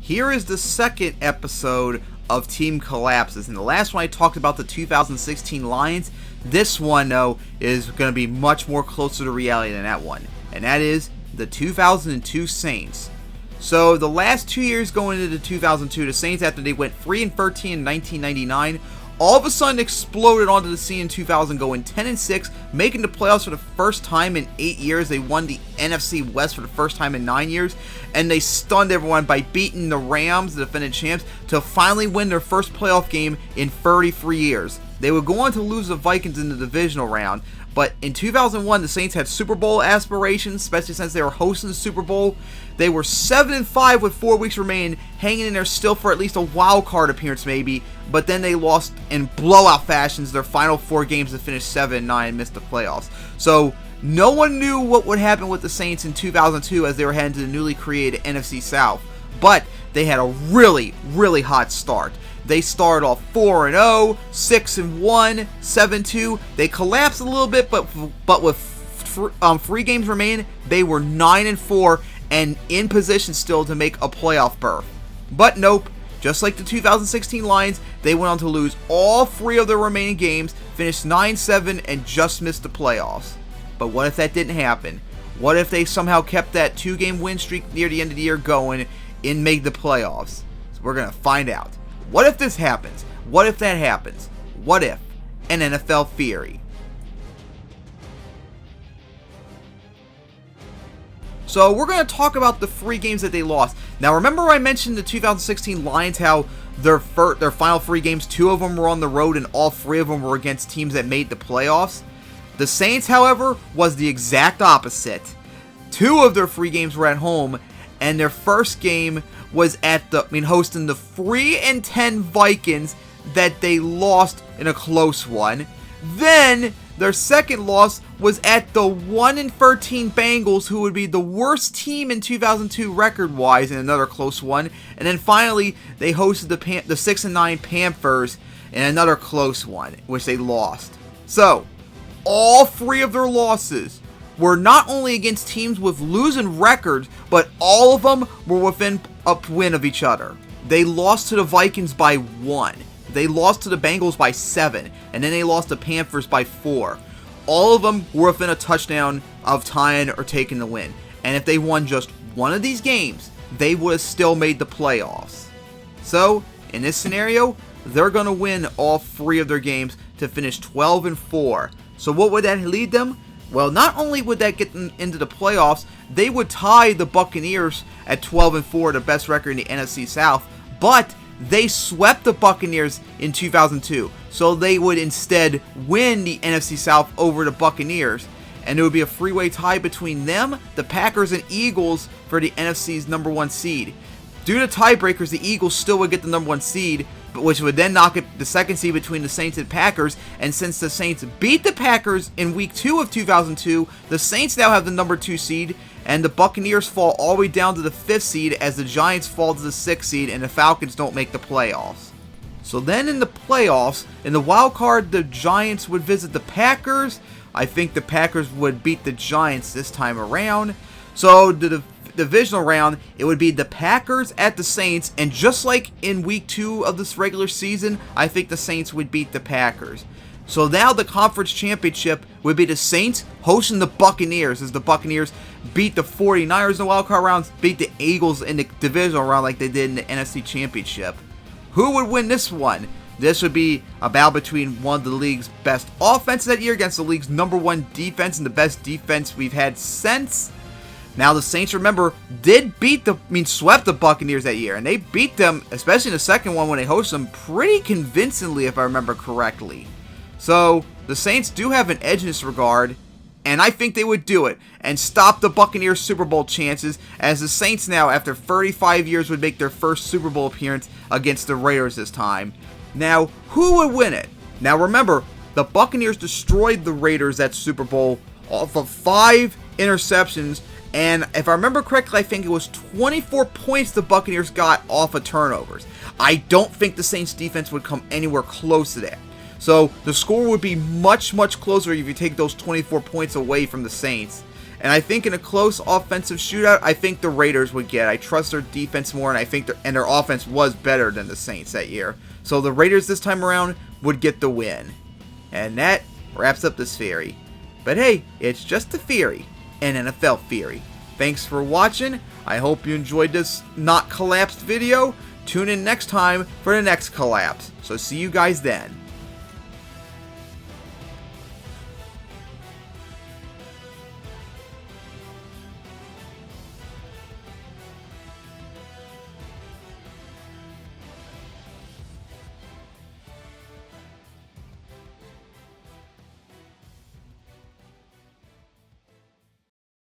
Here is the second episode of Team Collapses. In the last one I talked about the 2016 Lions. This one, though, is going to be much more closer to reality than that one. And that is the 2002 Saints. So the last 2 years going into the 2002, the Saints, after they went 3-13 in 1999, all of a sudden exploded onto the scene in 2000, going 10-6, making the playoffs for the first time in 8 years. They won the NFC West for the first time in 9 years, and they stunned everyone by beating the Rams, the defending champs, to finally win their first playoff game in 33 years. They would go on to lose the Vikings in the divisional round, but in 2001, the Saints had Super Bowl aspirations, especially since they were hosting the Super Bowl. They were 7-5 with 4 weeks remaining, hanging in there still for at least a wild card appearance maybe, but then they lost in blowout fashions their final 4 games to finish 7-9 and missed the playoffs. So no one knew what would happen with the Saints in 2002 as they were heading to the newly created NFC South, but they had a really, really hot start. They started off 4-0, 6-1, 7-2. They collapsed a little bit, but with 3 games remaining, they were 9-4 and in position still to make a playoff berth. But nope, just like the 2016 Lions, they went on to lose all 3 of their remaining games, finished 9-7, and just missed the playoffs. But what if that didn't happen? What if they somehow kept that 2-game win streak near the end of the year going and made the playoffs? So we're going to find out. What if this happens? What if that happens? What if? An NFL theory. So we're going to talk about the 3 games that they lost. Now remember I mentioned the 2016 Lions, how their final 3 games, 2 of them were on the road and all 3 of them were against teams that made the playoffs? The Saints, however, was the exact opposite. 2 of their 3 games were at home, and their first game was hosting the 3-10 Vikings that they lost in a close one. Then their second loss was at the 1-13 Bengals, who would be the worst team in 2002 record-wise in another close one. And then finally, they hosted the 6-9 Panthers in another close one, which they lost. So, all 3 of their losses were not only against teams with losing records, but all of them were within a win of each other. They lost to the Vikings by 1. They lost to the Bengals by 7. And then they lost to Panthers by 4. All of them were within a touchdown of tying or taking the win. And if they won just one of these games, they would have still made the playoffs. So, in this scenario, they're going to win all 3 of their games to finish 12-4. So what would that lead them? Well, not only would that get them into the playoffs, they would tie the Buccaneers at 12-4, the best record in the NFC South, but they swept the Buccaneers in 2002, so they would instead win the NFC South over the Buccaneers, and it would be a freeway tie between them, the Packers, and Eagles for the NFC's number 1 seed. Due to tiebreakers, the Eagles still would get the number 1 seed, which would then knock it the 2nd seed between the Saints and Packers. And since the Saints beat the Packers in week 2 of 2002, the Saints now have the number 2 seed, and the Buccaneers fall all the way down to the 5th seed as the Giants fall to the 6th seed and the Falcons don't make the playoffs. So then in the playoffs, in the wild card, the Giants would visit the Packers. I think the Packers would beat the Giants this time around. So the divisional round, it would be the Packers at the Saints, and just like in week 2 of this regular season, I think the Saints would beat the Packers. So now the conference championship would be the Saints hosting the Buccaneers, as the Buccaneers beat the 49ers in the wildcard rounds, beat the Eagles in the divisional round like they did in the NFC Championship. Who would win this one? This would be a battle between one of the league's best offenses that year against the league's number 1 defense and the best defense we've had since. Now the Saints, remember, swept the Buccaneers that year, and they beat them, especially in the second one when they hosted them, pretty convincingly if I remember correctly. So the Saints do have an edge in this regard, and I think they would do it and stop the Buccaneers' Super Bowl chances, as the Saints now, after 35 years, would make their first Super Bowl appearance against the Raiders this time. Now, who would win it? Now remember, the Buccaneers destroyed the Raiders at Super Bowl off of 5 interceptions. And if I remember correctly, I think it was 24 points the Buccaneers got off of turnovers. I don't think the Saints defense would come anywhere close to that. So the score would be much, much closer if you take those 24 points away from the Saints. And I think in a close offensive shootout, I think the Raiders would get. I trust their defense more, and I think their offense was better than the Saints that year. So the Raiders this time around would get the win. And that wraps up this theory. But hey, it's just a theory, an NFL theory. Thanks for watching. I hope you enjoyed this not collapsed video. Tune in next time for the next collapse. So see you guys then.